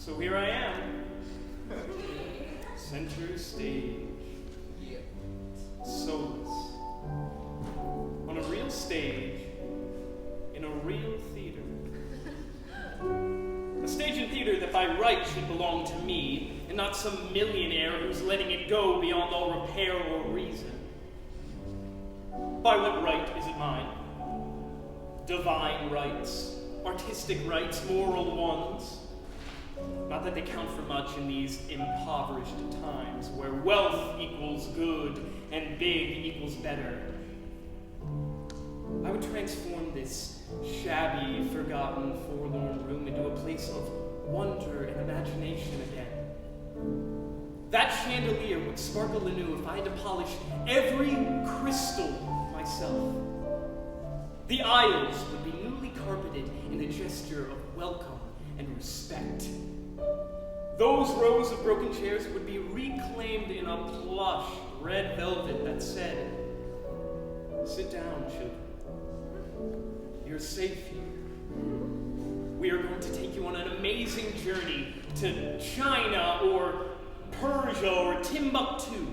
So here I am, center stage, soulless, on a real stage, in a real theater. A stage and theater that by right should belong to me, and not some millionaire who's letting it go beyond all repair or reason. By what right is it mine? Divine rights, artistic rights, moral ones. Not that they count for much in these impoverished times, where wealth equals good and big equals better. I would transform this shabby, forgotten, forlorn room into a place of wonder and imagination again. That chandelier would sparkle anew if I had to polish every crystal myself. The aisles would be newly carpeted in a gesture of welcome and respect. Those rows of broken chairs would be reclaimed in a plush red velvet that said, "Sit down, children. You're safe here. We are going to take you on an amazing journey to China or Persia or Timbuktu.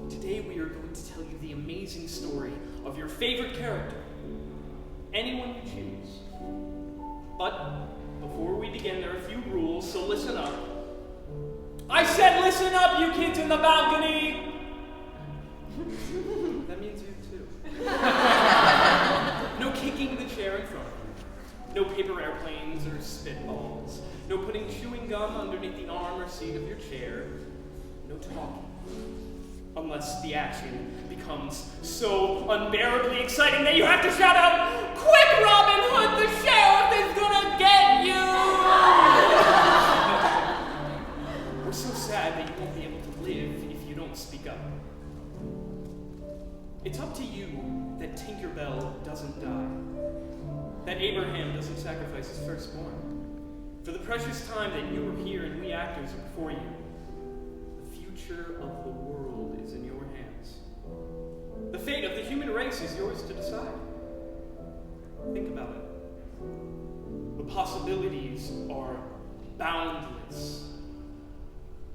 Today we are going to tell you the amazing story of your favorite character, anyone you choose. But before we begin, there are a few rules, so listen up. I said listen up, you kids in the balcony! That means you too. No kicking the chair in front of you. No paper airplanes or spitballs. No putting chewing gum underneath the arm or seat of your chair. No talking. Unless the action becomes so unbearably exciting that you have to shout out, "Quick, Robin Hood, the sheriff is gonna get you!" We're so sad that you won't be able to live if you don't speak up. It's up to you that Tinkerbell doesn't die. That Abraham doesn't sacrifice his firstborn. For the precious time that you are here and we actors are before you, the future of the world is in your hands. The fate of the human race is yours to decide. Think about it. The possibilities are boundless.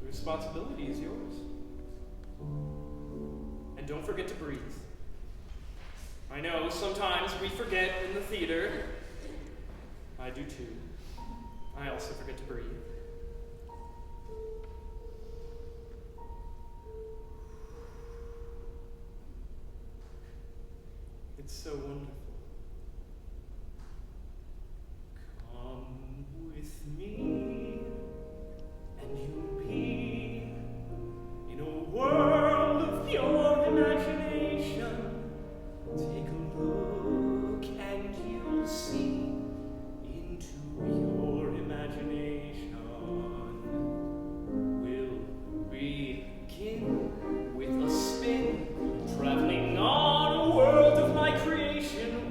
The responsibility is yours. And don't forget to breathe. I know sometimes we forget in the theater. I do too. I also forget to breathe. It's so wonderful. Come with me, and you'll be in a world of pure imagination. Take a look, and you'll see into your imagination. We'll begin with a spin, traveling on a world of my creation.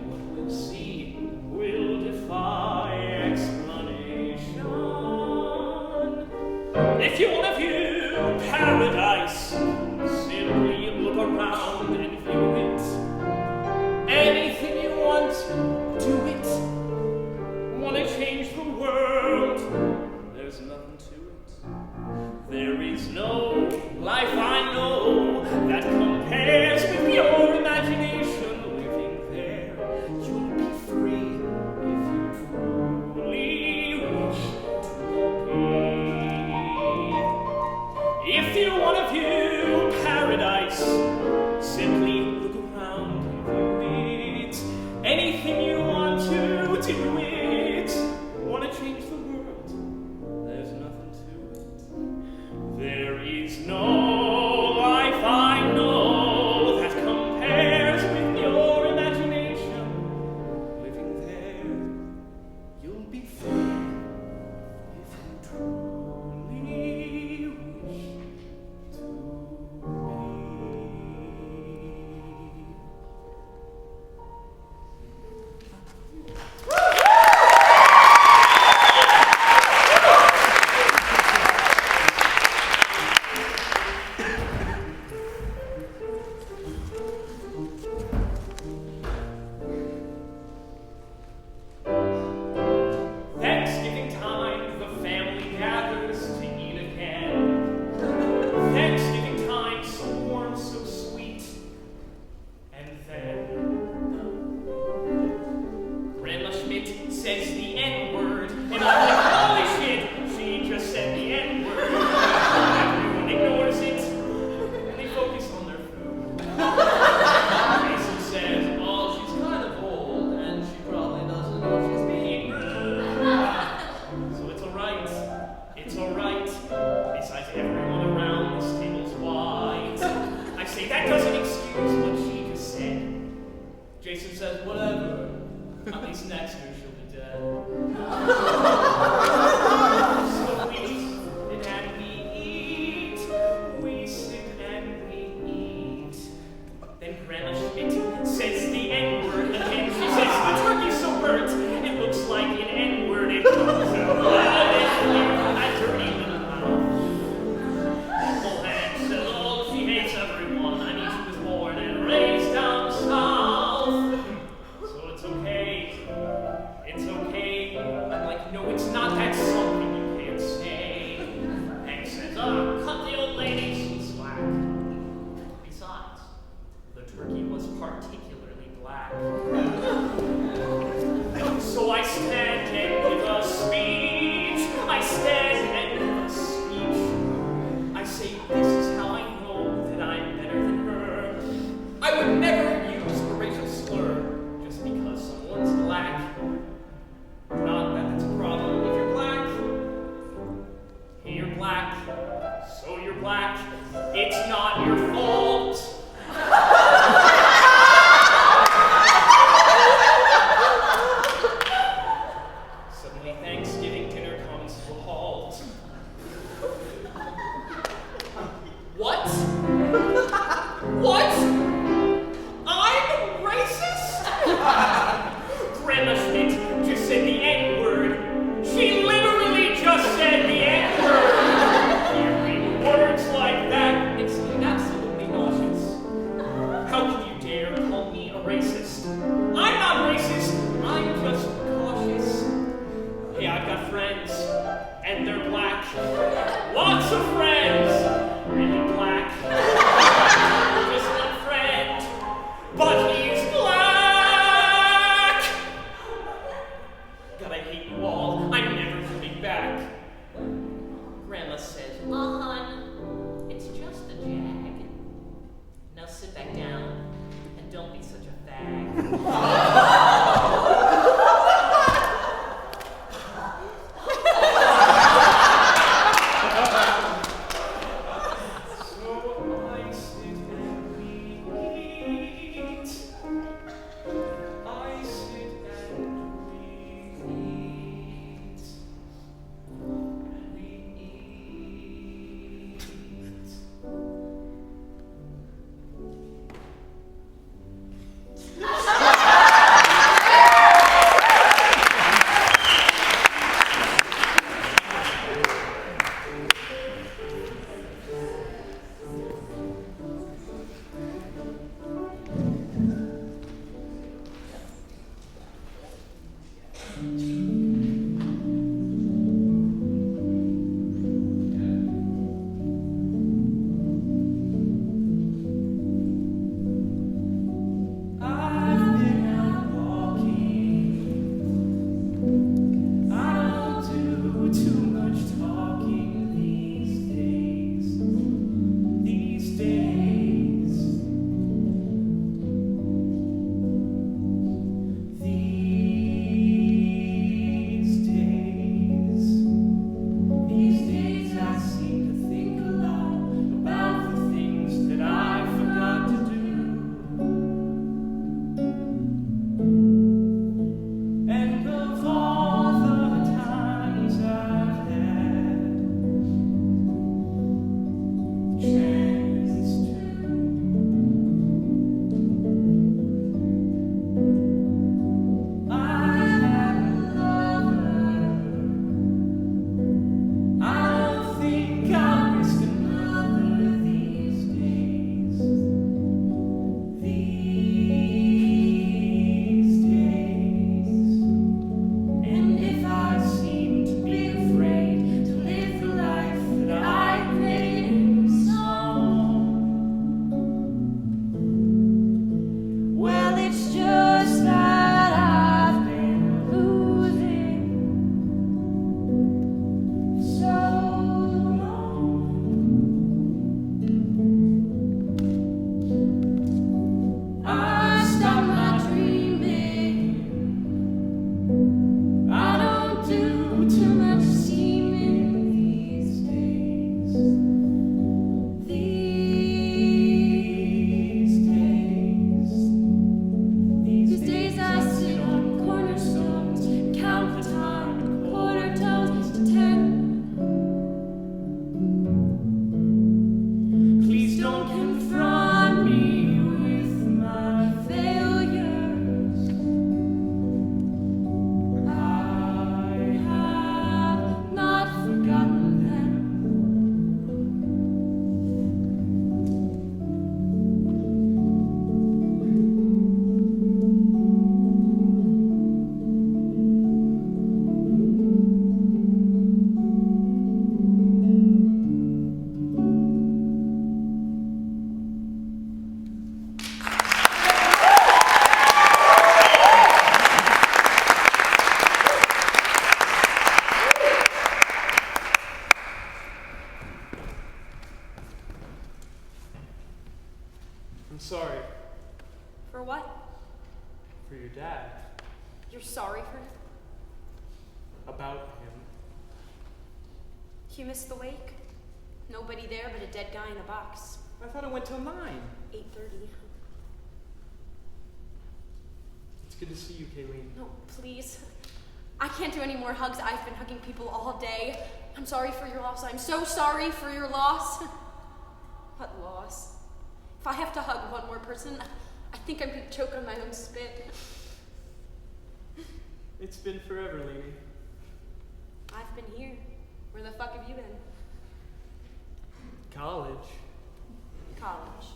face and says, whatever. At least next year she'll be dead. So we sit and we eat. We sit and we eat. Then Grandma Schmidt says the N-word again. She says, the turkey's so burnt, it looks like an N-word. It goes a dirty little mouth. Uncle Hank says, oh, she hates everyone. I mean, she was born and raised down south. So it's okay. It's okay. I'm like, no, it's not. That's something you can't say. Hank says, cut the old lady some slack. Besides, the turkey was particularly black. So I stand and give a speech. I stand and give a speech. I say, this is how I know that I'm better than her. I would never use a racial slur just because someone's black. Not that it's a problem if you're black. Hey, you're black, so you're black. It's not your fault. Suddenly, Thanksgiving dinner comes to a halt. What? What? I'm racist? Grandma Schmidt just said the N-word. She literally just said the N-word. Hearing words like that makes me absolutely I'm sorry. For what? For your dad. You're sorry for him? About him. You missed the wake? Nobody there but a dead guy in a box. I thought it went till 9. 8:30. It's good to see you, Kayleen. No, please. I can't do any more hugs. I've been hugging people all day. I'm sorry for your loss. I'm so sorry for your loss. What loss? If I have to hug one more person, I think I'm gonna choke on my own spit. It's been forever, lady. I've been here. Where the fuck have you been? College. College.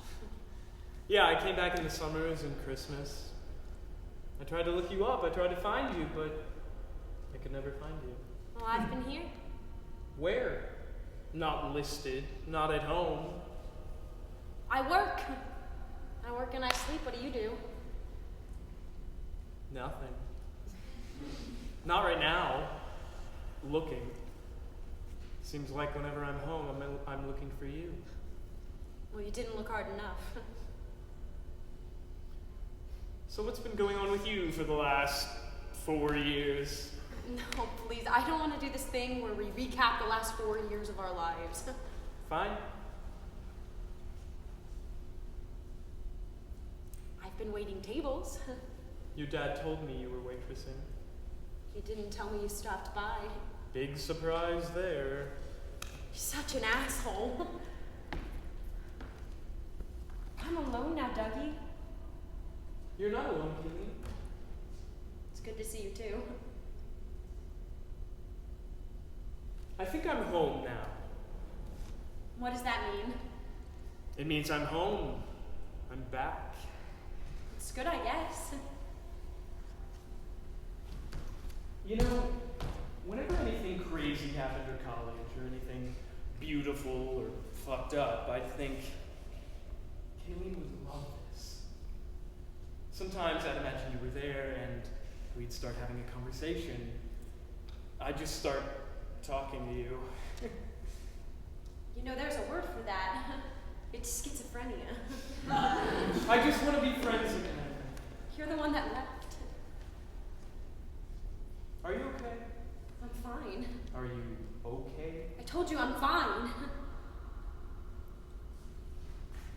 Yeah, I came back in the summers and Christmas. I tried to look you up. I tried to find you, but I could never find you. Well, I've been here. Where? Not listed. Not at home. I work. I work and I sleep. What do? Nothing. Not right now. Looking. Seems like whenever I'm home, I'm looking for you. Well, you didn't look hard enough. So what's been going on with you for the last 4 years? No, please. I don't want to do this thing where we recap the last 4 years of our lives. Fine. I've been waiting tables. Your dad told me you were waitressing. He didn't tell me you stopped by. Big surprise there. You're such an asshole. I'm alone now, Dougie. You're not alone, Keely. It's good to see you, too. I think I'm home now. What does that mean? It means I'm home. I'm back. It's good, I guess. You know, whenever anything crazy happened at college, or anything beautiful or fucked up, I'd think, Kayleen would love this. Sometimes I'd imagine you were there and we'd start having a conversation. I'd just start talking to you. You know, there's a word for that. It's schizophrenia. I just want to be friends again. You're the one that left. Are you okay? I'm fine. Are you okay? I told you I'm fine.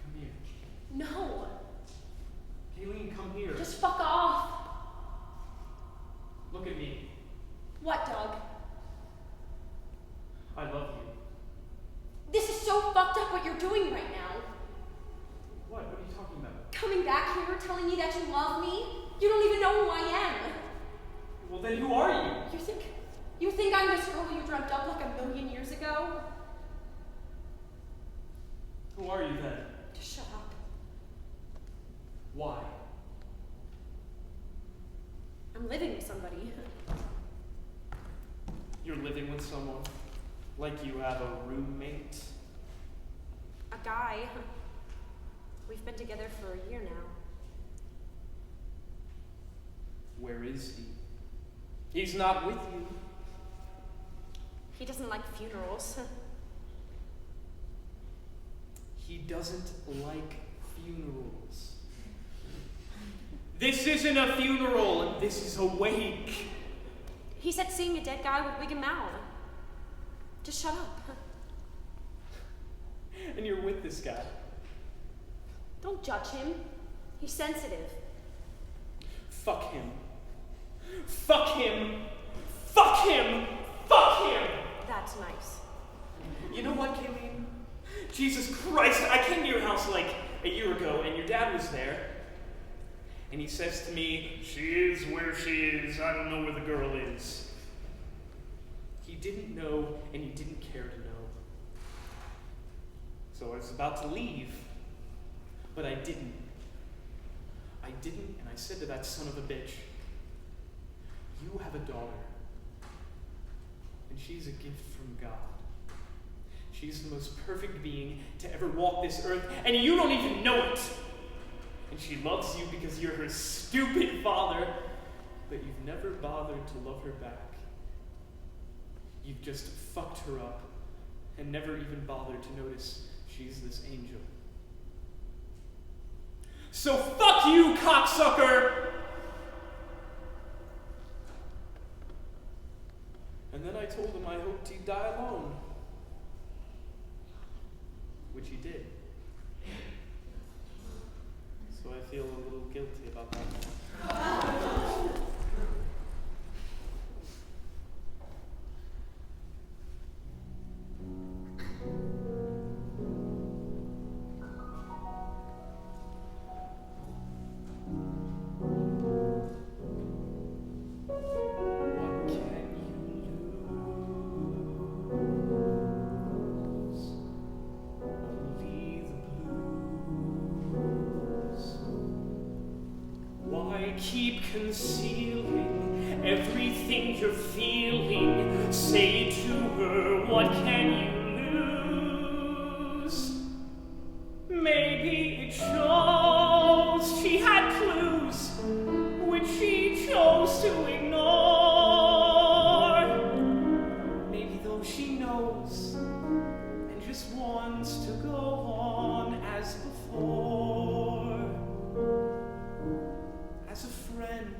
Come here. No. Kayleen, come here. Just fuck off. Look at me. What, Doug? I love you. This is so fucked up what you're doing right now. What? What are you talking about? Coming back here telling me that you love me? You don't even know who I am. Well, then who are you? You think I'm this girl you dreamt up like 1,000,000 years ago? Who are you then? Just shut up. Why? I'm living with somebody. You're living with someone? Like you have a roommate? A guy. We've been together for a year now. Where is he? He's not with you. He doesn't like funerals. He doesn't like funerals. This isn't a funeral, this is a wake. He said seeing a dead guy would wig him out. Just shut up. And you're with this guy. Don't judge him. He's sensitive. Fuck him. Fuck him. Fuck him. Fuck him. That's nice. You know what, Kayleen? Jesus Christ, I came to your house like a year ago and your dad was there. And he says to me, she is where she is. I don't know where the girl is. He didn't know and he didn't care to know. So I was about to leave, but I didn't. I didn't, and I said to that son of a bitch, you have a daughter, and she's a gift from God. She's the most perfect being to ever walk this earth, and you don't even know it. And she loves you because you're her stupid father, but you've never bothered to love her back. You've just fucked her up and never even bothered to notice she's this angel. So fuck you, cocksucker! And then I told him I hoped he'd die alone. Which he did. So I feel a little guilty about that now. What can you lose? Only the blues. Why keep concealing everything you're feeling? Say to her, what can you lose? Maybe it shows she had clues which she chose to ignore. Maybe though she knows and just wants to go on as before. As a friend,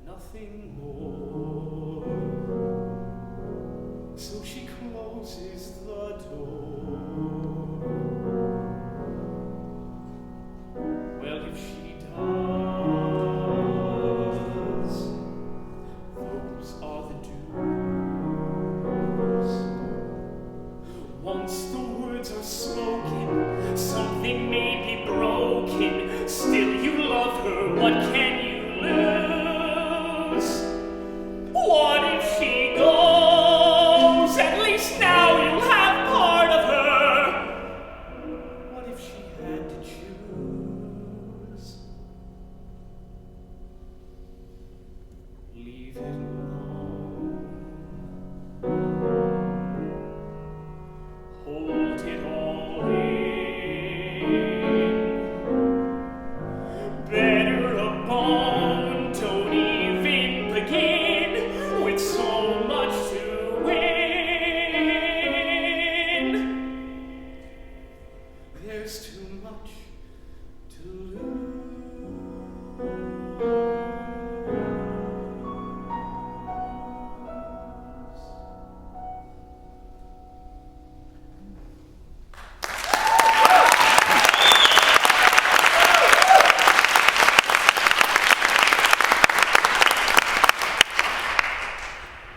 nothing more. So she closes the door. Well, if she does, those are the dues. Once the words are spoken, something may be broken. Still you love her, what can you lose? What if she goes? At least now you'll have part of her. What if she had to choose? Leave it alone. Hold it all in. Better a bone, don't even begin with so much to win. There's too much to lose.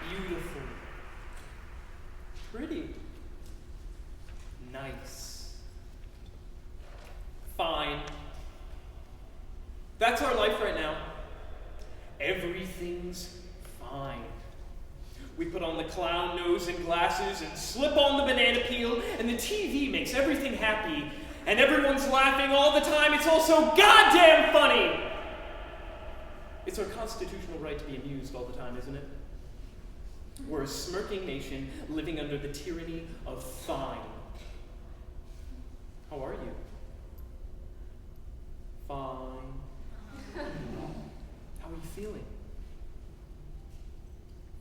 Beautiful. Pretty. Nice. Fine. That's our life right now. Everything's fine. We put on the clown nose and glasses and slip on the banana peel, and the TV makes everything happy, and everyone's laughing all the time. It's all so goddamn funny! It's our constitutional right to be amused all the time, isn't it? We're a smirking nation living under the tyranny of fine. How are you? Fine. How are you feeling?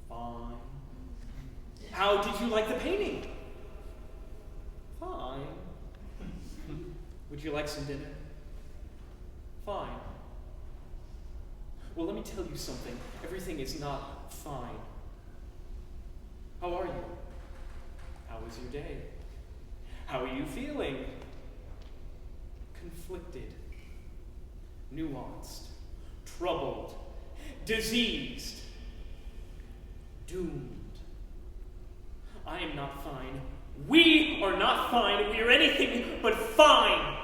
Fine. How did you like the painting? Fine. Would you like some dinner? Fine. Well, let me tell you something. Everything is not fine. How are you? How was your day? How are you feeling? Conflicted, nuanced, troubled, diseased, doomed. I am not fine. We are not fine. We are anything but fine.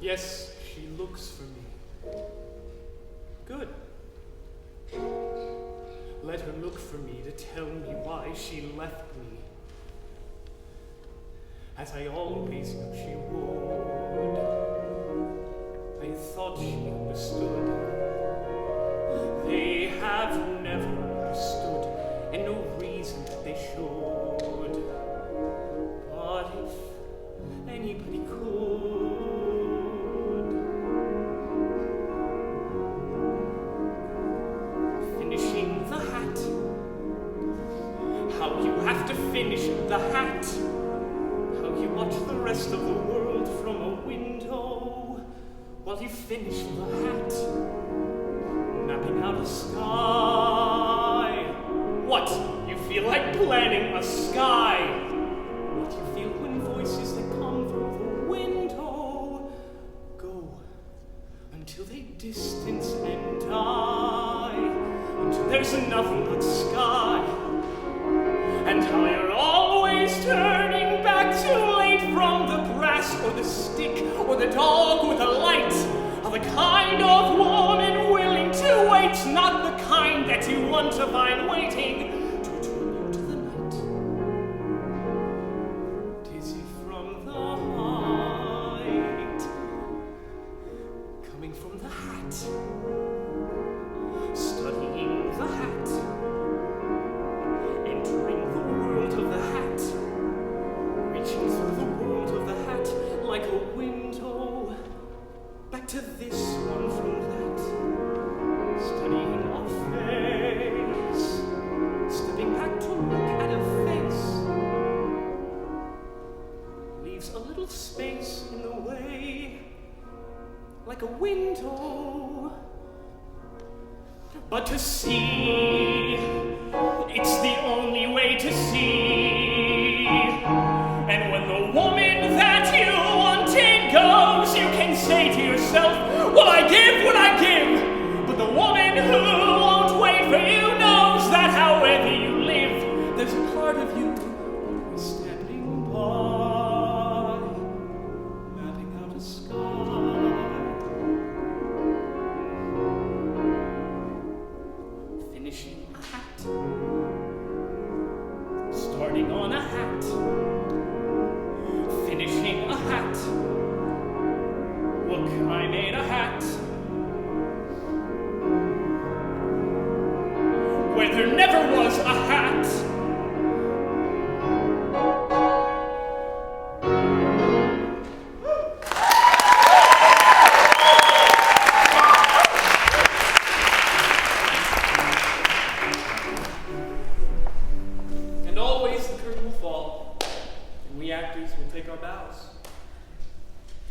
Yes, she looks for me. Good. Let her look for me to tell me why she left me. As I always knew she would. I thought she understood. They have never understood, and no reason that they should. But if anybody could, finishing the hat. How you have to finish the hat. How you watch the rest of the world from a window while you finish the hat. Mapping out a sky. What? You feel like planning a sky. What you feel when voices that come through the window go until they distance and die, until there's nothing but sky. And how you're always turning back too late from the grass or the stick or the dog or the light of a kind of woman willing to wait, not the kind that you want to find waiting to return you to the night. Dizzy from the height, coming from the hat, studying the hat, entering the world of the hat, reaching through the world of the hat like a window, back to this one from that, studying a face, stepping back to look at a face, leaves a little space in the way, like a window. But to see, it's the only way to see. And when the woman that you wanted goes, you can say to yourself, well, I give what I give. But the woman who won't wait for you knows that however you live, there's a part of you who's standing by, mapping out a sky. Finishing a hat, starting on a hat, finishing a hat. Look, I made a hat where there never was a hat. And always the curtain will fall, and we actors will take our bows.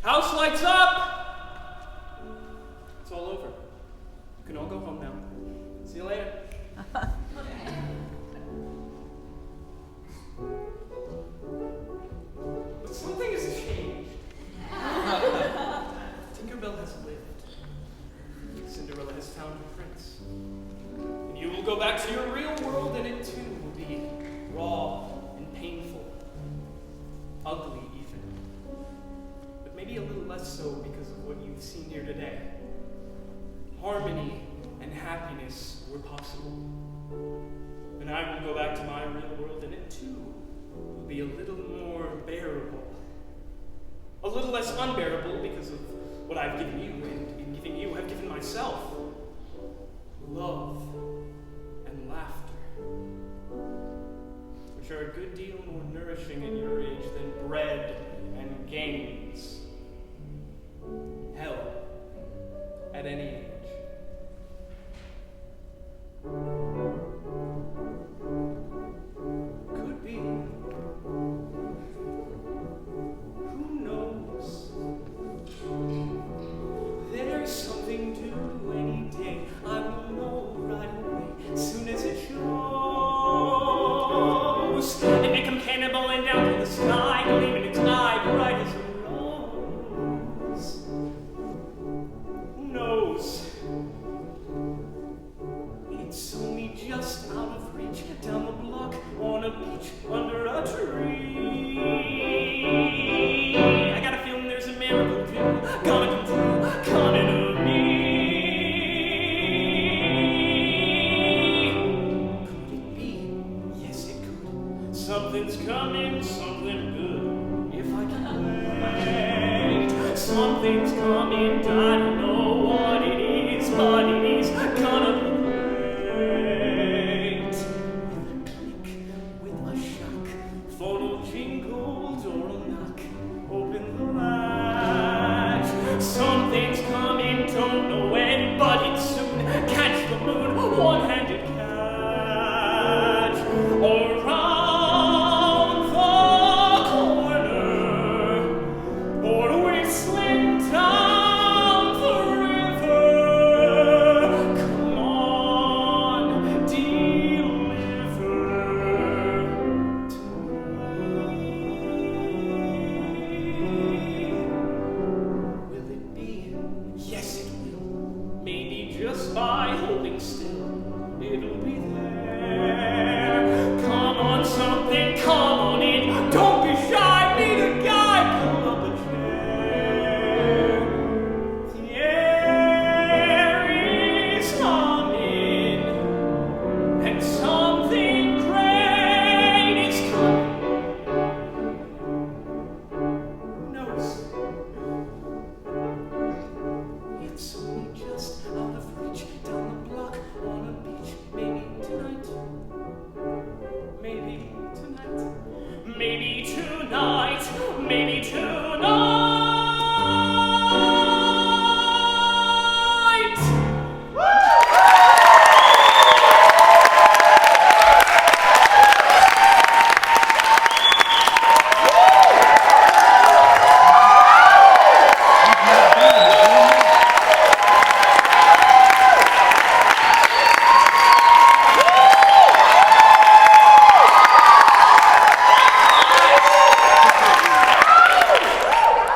House lights up! It's all over. You can all go home now. See you later. But something has changed. Tinkerbell has lived. Cinderella has found her prince. And you will go back to your real world, and it too will be raw and painful. Ugly, even. But maybe a little less so because of what you've seen here today. Harmony and happiness were possible. And I will go back to my real world, and it too will be a little more bearable. A little less unbearable because of what I've given you, and in giving you, I've given myself. Love and laughter, which are a good deal more nourishing at your age than bread and games. Hell, at any age. Could be. Who knows? There's something to any day. I will know right away, soon as it shows. And become cannibal and down to the sky, gleaming its eye bright as a rose. something's coming, I don't know what it is, but it is gonna be great. With a click, with a shock, phone will jingle, door will knock, open the latch. Something's coming, don't know when, but it's soon. Catch the moon, one-handed catch. Around the corner, or whistling down the river. Come on, deliver to me. Will it be? Yes, it will. Maybe just by holding still, it'll be there. Come on, something, come on in. Don't be shy, meet a guy. Pull up a chair. The air is humming, and something great is coming. Who knows? It's only just out of reach, down the block, on a beach. Maybe tonight. Maybe tonight. Maybe tonight. Maybe tonight.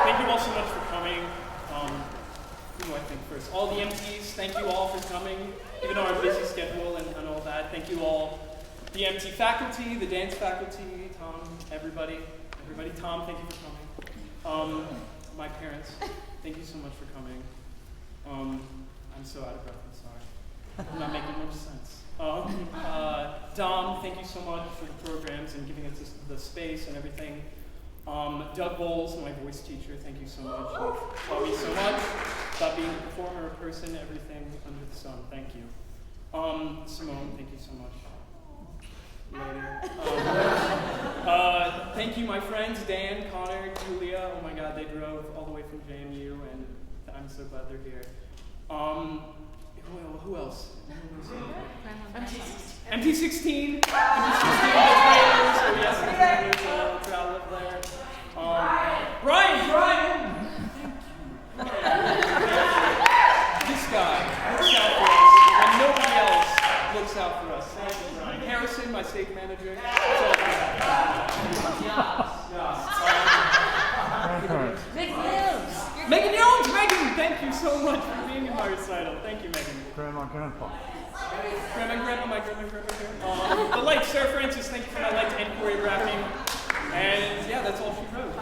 Thank you all so much for coming. Who do I thank first? All the MTs, thank you all for coming, even on our busy schedule and all that. Thank you all. The MT faculty, the dance faculty, Tom, everybody. Tom, thank you for coming. My parents, thank you so much for coming. I'm so out of breath, I'm sorry. I'm not making much sense. Dom, thank you so much for the programs and giving us the space and everything. Doug Bowles, my voice teacher, thank you so much. You taught me so much about being a performer, a person, everything under the sun. Thank you. Simone, thank you so much. Later. Thank you, my friends, Dan, Connor, Julia. Oh my God, they drove all the way from JMU, and I'm so glad they're here. Who else? MT16. MT16, the trailers. Oh yes, the trailers. Travel up there. Brian. This guy looks out for us when nobody else looks out for us. Thank you, Brian. Harrison, my stage manager. Megan Jones! Megan, thank you so much for being in my recital. Thank you, Megan. Grandma, Grandpa. Grandma, my grandma here. The lights, Sarah Francis, thank you for my light and choreographing. And yeah, that's all she wrote.